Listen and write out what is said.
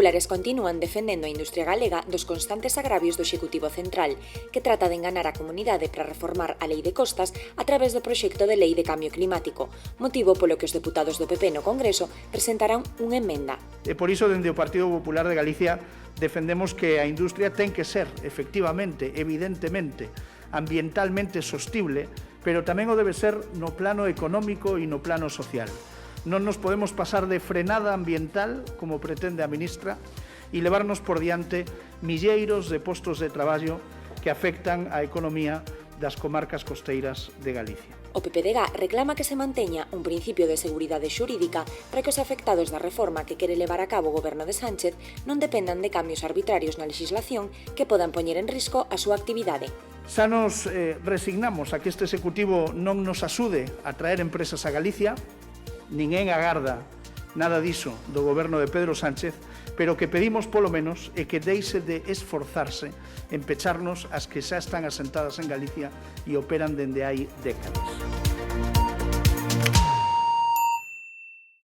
populares continúan defendendo a industria galega dos constantes agravios do Executivo Central, que trata de enganar a comunidade para reformar a Lei de Costas a través do proxecto de Lei de Cambio Climático, motivo polo que os deputados do PP no Congreso presentarán unha emenda. E por iso, dende o Partido Popular de Galicia, defendemos que a industria ten que ser, efectivamente, evidentemente, ambientalmente sostible, pero tamén o debe ser no plano económico e no plano social. Non nos podemos pasar de frenada ambiental, como pretende a ministra, e levarnos por diante milleiros de postos de traballo que afectan a economía das comarcas costeiras de Galicia. O PPDG reclama que se manteña un principio de seguridade xurídica para que os afectados da reforma que quere levar a cabo o goberno de Sánchez non dependan de cambios arbitrarios na legislación que podan poñer en risco a súa actividade. Xa nos resignamos a que este Executivo non nos axude a traer empresas a Galicia, ninguén agarda nada diso do goberno de Pedro Sánchez, pero que pedimos polo menos é que deixe de esforzarse en pecharnos as que xa están asentadas en Galicia e operan dende hai décadas.